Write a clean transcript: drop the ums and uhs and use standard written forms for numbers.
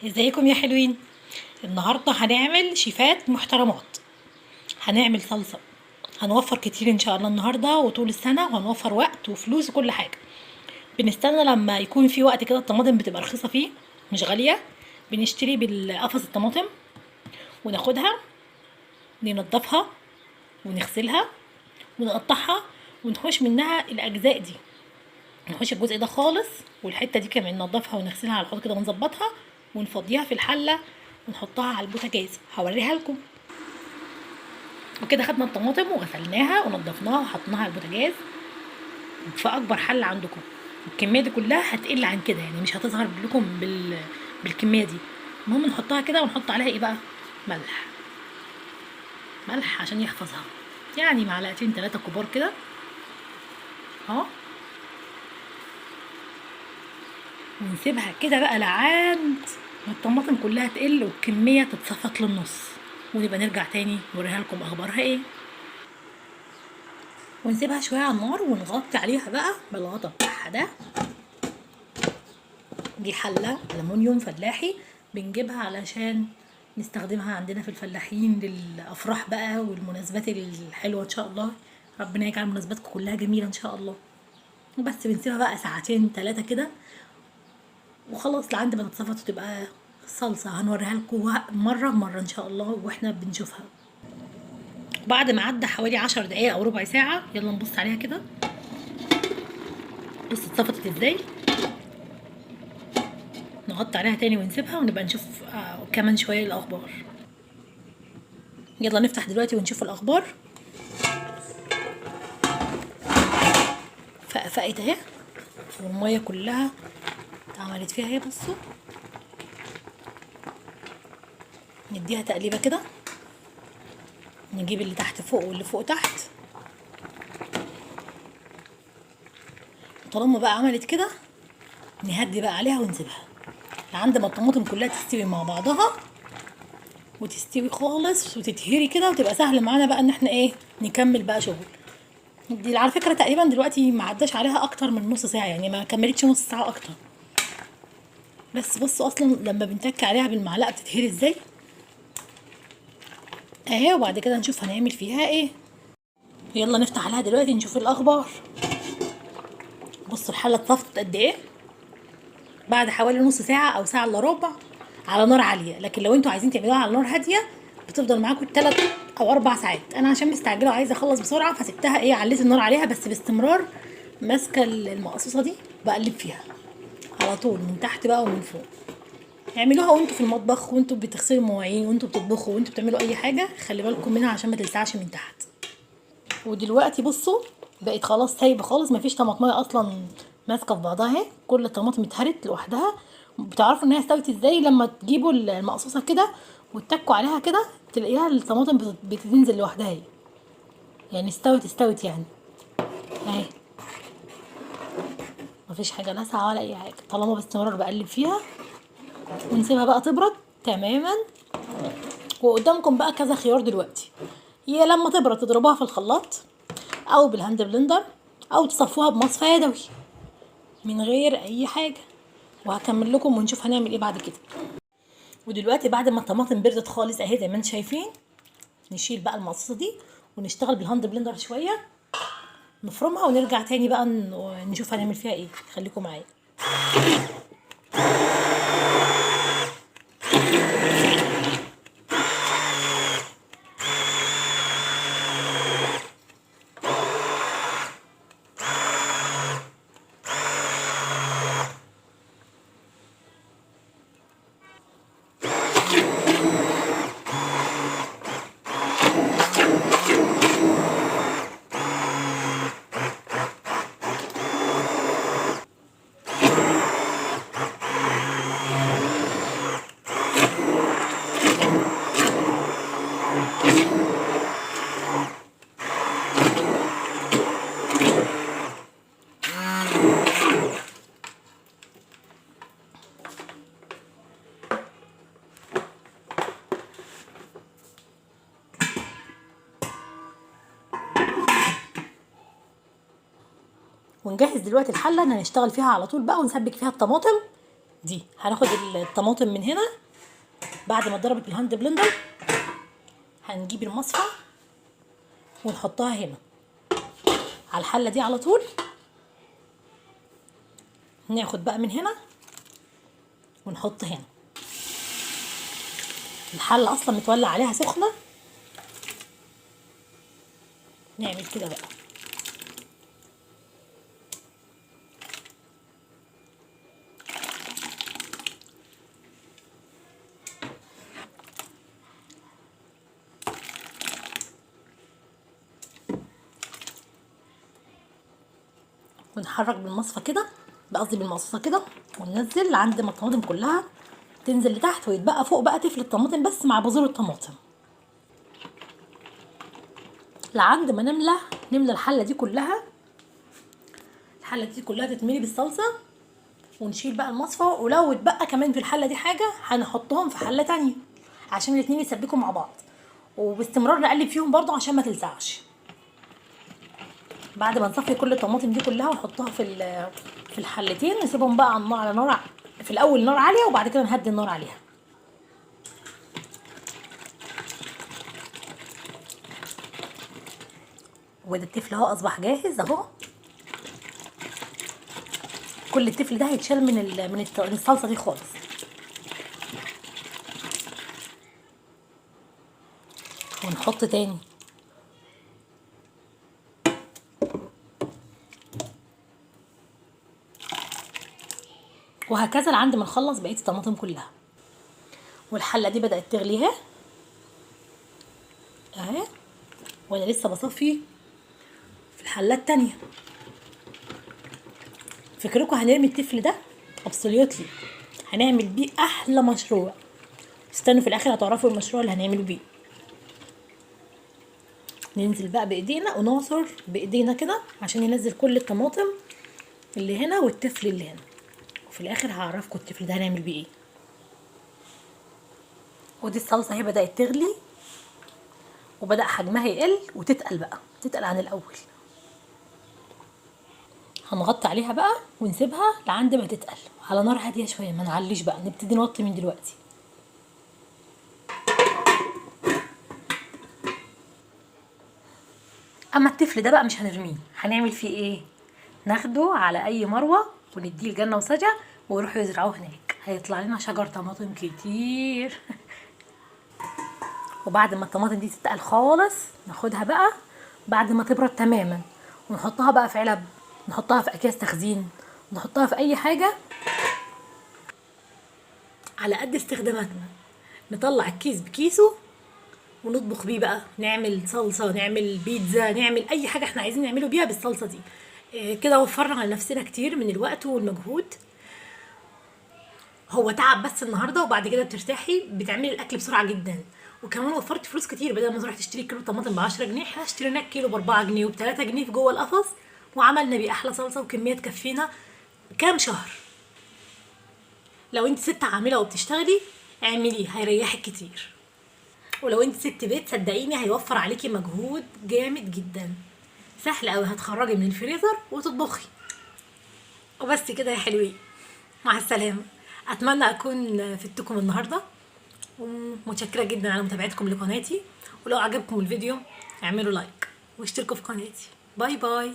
ازيكم يا حلوين؟ النهارده هنعمل شيفات محترمات. هنعمل صلصه، هنوفر كتير ان شاء الله النهارده وطول السنه، وهنوفر وقت وفلوس وكل حاجه. بنستنى لما يكون في وقت كده الطماطم بتبقى رخيصه فيه، مش غاليه. بنشتري بالقفص الطماطم وناخدها، ننضفها ونغسلها ونقطعها، ونحوش منها الاجزاء دي. نحوش الجزء ده خالص، والحته دي كمان ننضفها ونغسلها على الحوض كده ونظبطها، ونفضيها في الحله ونحطها على البوتاجاز. هوريها لكم. وكده خدنا الطماطم وغسلناها ونضفناها وحطيناها على البوتاجاز في اكبر حله عندكم. الكميه دي كلها هتقل عن كده، يعني مش هتظهر لكم بالكميه دي. المهم نحطها كده ونحط عليها ايه بقى؟ ملح. ملح عشان يحفظها، يعني معلقتين 3 كبار كده اهو. ونسيبها كده بقى لعند ما الطماطم كلها تقل والكميه تتصفط للنص، ونبقى نرجع تاني نوريها لكم اخبارها ايه. ونسيبها شويه على النار ونغطي عليها بقى بالغطا بتاعها ده. دي حلة ألمونيوم فلاحي، بنجيبها علشان نستخدمها عندنا في الفلاحين للأفراح بقى والمناسبات الحلوة إن شاء الله. ربنا يجعل مناسباتكم كلها جميلة إن شاء الله. بس بنسيبها بقى ساعتين 3 كده وخلاص لعند ما تتصفط وتبقى صلصة. هنوريها لكم مرة بمرة إن شاء الله واحنا بنشوفها. بعد ما عدى حوالي 10 دقايق أو ربع ساعة، يلا نبص عليها كده. بص اتصفطت ازاي. نغطي عليها تاني ونسيبها ونبقى نشوف كمان شوية الأخبار. يلا نفتح دلوقتي ونشوف الأخبار. فقفقت اهي، والمية كلها اتعملت فيها اهي. بصوا، نديها تقليبة كده، نجيب اللي تحت فوق واللي فوق تحت. طالما بقى عملت كده نهدي بقى عليها ونسيبها لعند ما الطماطم كلها تستوي مع بعضها وتستوي خالص وتتهري كده، وتبقى سهل معانا بقى ان احنا ايه نكمل بقى شغل. دي على فكرة تقريبا دلوقتي ما عداش عليها اكتر من نص ساعة، يعني ما كملتش نص ساعة اكتر. بس بصوا اصلا لما بنتك عليها بالمعلقة بتتهري ازاي اهي. وبعد كده نشوف هنعمل فيها ايه. يلا نفتح عليها دلوقتي نشوف الاخبار. بصوا الحله اتصفت قد ايه بعد حوالي نص ساعه او ساعه الا ربع على نار عاليه. لكن لو انتوا عايزين تعملوها على نار هاديه بتفضل معاكم 3 او 4 ساعات. انا عشان مستعجله وعايزه اخلص بسرعه فسبتها ايه، عليت النار عليها بس باستمرار، ماسكه المقصوصه دي بقلب فيها على طول من تحت بقى ومن فوق. اعملوها وانتوا في المطبخ، وانتوا بتغسلوا المواعين، وانتوا بتطبخوا، وانتوا بتعملوا اي حاجه خلي بالكم منها عشان ما تلسعش من تحت. ودلوقتي بصوا بقت خلاص سايبه خالص، مفيش طماطميه اصلا ماسكه في بعضها اهي، كل الطماطم اتهرت لوحدها. بتعرفوا ان هي استوت ازاي؟ لما تجيبوا المقصوصه كده وتتكوا عليها كده تلاقيها الطماطم بتنزل لوحدها اهي، يعني استوت يعني اهي. مفيش حاجه لاسعه ولا اي حاجه طالما باستمرار بقلب فيها. ونسيبها بقى تبرد تماما. وقدامكم بقى كذا خيار دلوقتي: يا لما تبرد تضربوها في الخلاط او بالهاند بلندر، او تصفوها بمصفى يدوي من غير اي حاجه. وهكمل لكم ونشوف هنعمل ايه بعد كده. ودلوقتي بعد ما الطماطم بردت خالص اهي زي ما انتم شايفين، نشيل بقى المصاصه دي ونشتغل بالهاند بلندر شويه، نفرمها ونرجع تاني بقى نشوف هنعمل فيها ايه. خليكم معايا. ونجهز دلوقتي الحله اللي هنشتغل فيها على طول بقى ونسبك فيها الطماطم دي هناخد الطماطم من هنا بعد ما اتضربت بالهاند بلندر، هنجيب المصفى ونحطها هنا على الحله دي على طول. ناخد بقى من هنا ونحط هنا. الحله اصلا متولع عليها سخنه، نعمل كده بقى. ونحرك بالمصفى كده، قصدي بالمقصوصه كده، وننزل لعند ما الطماطم كلها تنزل لتحت، ويتبقى فوق بقى تفل الطماطم بس مع بذور الطماطم، لعند ما نملى الحله دي كلها. الحله دي كلها تتملي بالصلصه، ونشيل بقى المصفى. ولو اتبقى كمان في الحله دي حاجه هنحطهم في حله تانية عشان الاتنين يسبكوا مع بعض، وباستمرار نقلب فيهم برضو عشان ما تلزعش. بعد ما نصفي كل الطماطم دي كلها ونحطها في الحلتين، نسيبهم بقى على نار في الاول نار عاليه، وبعد كده نهدي النار عليها. وده التفل اهو اصبح جاهز اهو. كل التفل ده هيتشال من الصلصه دي خالص. ونحط تاني، وهكذا لعند ما نخلص بقيه الطماطم كلها. والحله دي بدات تغلي اهي، وانا لسه بصفي في الحله التانية. فكركم هنرمي التفل ده ابسوليوتلي، هنعمل بيه احلى مشروع. استنوا في الاخر هتعرفوا المشروع اللي هنعمله بيه. ننزل بقى بايدينا ونعصر بايدينا كده عشان ينزل كل الطماطم اللي هنا والتفل اللي هنا، وفي الاخر هعرفكم التفل ده هنعمل بيه ايه. ودي الصلصه اهي بدات تغلي، وبدا حجمها يقل وتتقل بقى، تتقل عن الاول. هنغطي عليها بقى ونسيبها لعند ما تتقل على نار هاديه شويه، ما نعليش بقى، نبتدي نوطي من دلوقتي. اما التفل ده بقى مش هنرميه، هنعمل فيه ايه؟ ناخده على اي مروه ونديه لجنه وسجا ويروحوا يزرعوه هناك، هيطلع لنا شجر طماطم كتير. وبعد ما الطماطم دي تتقل خالص ناخدها بقى بعد ما تبرد تماما، ونحطها بقى في علب، نحطها في اكياس تخزين، نحطها في اي حاجه على قد استخداماتنا. نطلع الكيس بكيسه ونطبخ بيه بقى، نعمل صلصه، نعمل بيتزا، نعمل اي حاجه احنا عايزين نعمله بيها بالصلصه دي. كده وفرنا على نفسنا كتير من الوقت والمجهود. هو تعب بس النهارده، وبعد كده بترتاحي، بتعملي الاكل بسرعه جدا. وكمان وفرت فلوس كتير، بدل ما تروحي تشتري كيلو طماطم ب 10 جنيه، احنا اشترينا كيلو ب 4 جنيه وب 3 جنيه في جوه القفص، وعملنا بيه احلى صلصه وكميه تكفينا كام شهر. لو انت ست عامله وبتشتغلي اعمليه، هيريحك كتير. ولو انت ست بيت صدقيني هيوفر عليكي مجهود جامد جدا. سهل قوي، هتخرجي من الفريزر وتطبخي وبس كده يا حلوين. مع السلامه. اتمنى اكون فدتكم النهارده، ومتشكره جدا على متابعتكم لقناتي. ولو عجبكم الفيديو اعملوا لايك واشتركوا في قناتي. باي باي.